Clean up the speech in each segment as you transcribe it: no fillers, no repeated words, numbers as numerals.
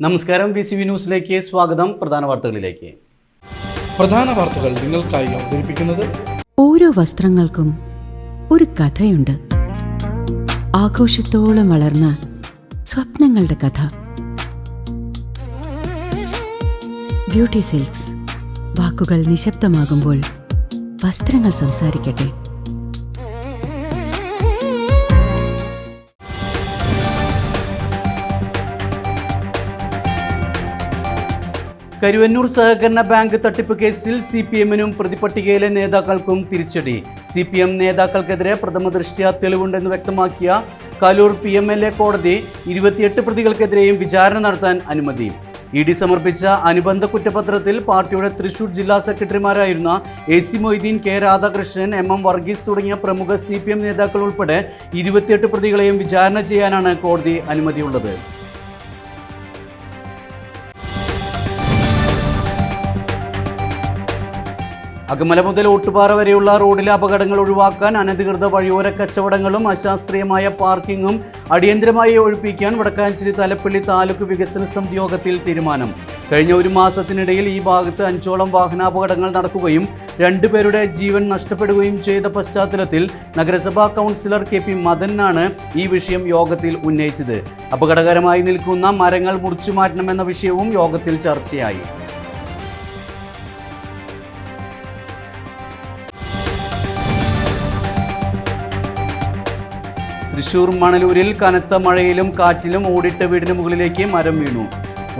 നമസ്കാരം, BCV ന്യൂസിലേക്ക് സ്വാഗതം. പ്രധാന വാർത്തകൾ നിങ്ങൾക്കായി അവതരിപ്പിക്കുന്നത് ഓരോ വസ്ത്രങ്ങൾക്കും ഒരു കഥയുണ്ട്. ആഘോഷത്തോളം വളർന്ന സ്വപ്നങ്ങളുടെ കഥ. Beauty silks. വാക്കുകൾ നിശബ്ദമാകുമ്പോൾ വസ്ത്രങ്ങൾ സംസാരിക്കട്ടെ. കരുവന്നൂർ സഹകരണ ബാങ്ക് തട്ടിപ്പ് കേസിൽ CPM-നും പ്രതിപട്ടികയിലെ നേതാക്കൾക്കും തിരിച്ചടി. CPM നേതാക്കൾക്കെതിരെ പ്രഥമദൃഷ്ട്യാ തെളിവുണ്ടെന്ന് വ്യക്തമാക്കിയ കലൂർ PMLA കോടതി 28 പ്രതികൾക്കെതിരെയും വിചാരണ നടത്താൻ അനുമതി. ED സമർപ്പിച്ച അനുബന്ധ കുറ്റപത്രത്തിൽ പാർട്ടിയുടെ തൃശൂർ ജില്ലാ സെക്രട്ടറിമാരായിരുന്ന AC Moideen, K Radhakrishnan, MM Varghese തുടങ്ങിയ പ്രമുഖ CPM നേതാക്കൾ ഉൾപ്പെടെ 28 പ്രതികളെയും വിചാരണ ചെയ്യാനാണ് കോടതി അനുമതിയുള്ളത്. അകമല മുതൽ ഓട്ടുപാറ വരെയുള്ള റോഡിലെ അപകടങ്ങൾ ഒഴിവാക്കാൻ അനധികൃത വഴിയോര കച്ചവടങ്ങളും അശാസ്ത്രീയമായ പാർക്കിങ്ങും അടിയന്തരമായി ഒഴിപ്പിക്കാൻ വടക്കാഞ്ചേരി തലപ്പള്ളി താലൂക്ക് വികസന സമിതി യോഗത്തിൽ തീരുമാനം. കഴിഞ്ഞ ഒരു മാസത്തിനിടയിൽ ഈ ഭാഗത്ത് 5ഓളം വാഹനാപകടങ്ങൾ നടക്കുകയും 2 പേരുടെ ജീവൻ നഷ്ടപ്പെടുകയും ചെയ്ത പശ്ചാത്തലത്തിൽ നഗരസഭാ കൗൺസിലർ KP മദനാണ് ഈ വിഷയം യോഗത്തിൽ ഉന്നയിച്ചത്. അപകടകരമായി നിൽക്കുന്ന മരങ്ങൾ മുറിച്ചു മാറ്റണമെന്ന വിഷയവും യോഗത്തിൽ ചർച്ചയായി. തൃശൂർ മണലൂരിൽ കനത്ത മഴയിലും കാറ്റിലും ഓടിട്ട വീടിന് മുകളിലേക്ക് മരം വീണു.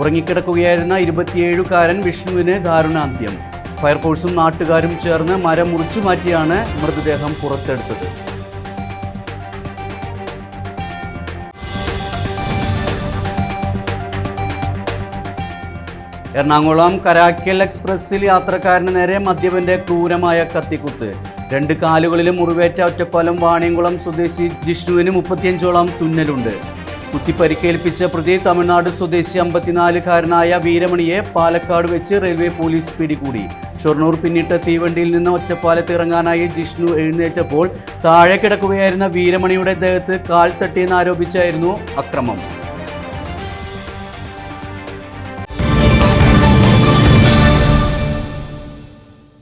ഉറങ്ങിക്കിടക്കുകയായിരുന്ന 27-കാരൻ വിഷ്ണുവിന് ദാരുണാന്ത്യം. ഫയർഫോഴ്സും നാട്ടുകാരും ചേർന്ന് മരം മുറിച്ചു മാറ്റിയാണ് മൃതദേഹം പുറത്തെടുത്തത്. എറണാകുളം കരാക്കൽ എക്സ്പ്രസിൽ യാത്രക്കാരന് നേരെ മദ്യപന്റെ ക്രൂരമായ കത്തിക്കുത്ത്. 2 കാലുകളിലും മുറിവേറ്റ ഒറ്റപ്പാലം വാണിയംകുളം സ്വദേശി ജിഷ്ണുവിന് 35ഓളം തുന്നലുണ്ട്. കുത്തി പരിക്കേൽപ്പിച്ച പ്രതി തമിഴ്നാട് സ്വദേശി 54-കാരനായ വീരമണിയെ പാലക്കാട് വെച്ച് റെയിൽവേ പോലീസ് പിടികൂടി. ഷൊർണൂർ പിന്നിട്ട തീവണ്ടിയിൽ നിന്ന് ഒറ്റപ്പാലത്ത് ഇറങ്ങാനായി ജിഷ്ണു എഴുന്നേറ്റപ്പോൾ താഴെ കിടക്കുകയായിരുന്ന വീരമണിയുടെ ദേഹത്ത് കാൽ തട്ടിയെന്നാരോപിച്ചായിരുന്നു അക്രമം.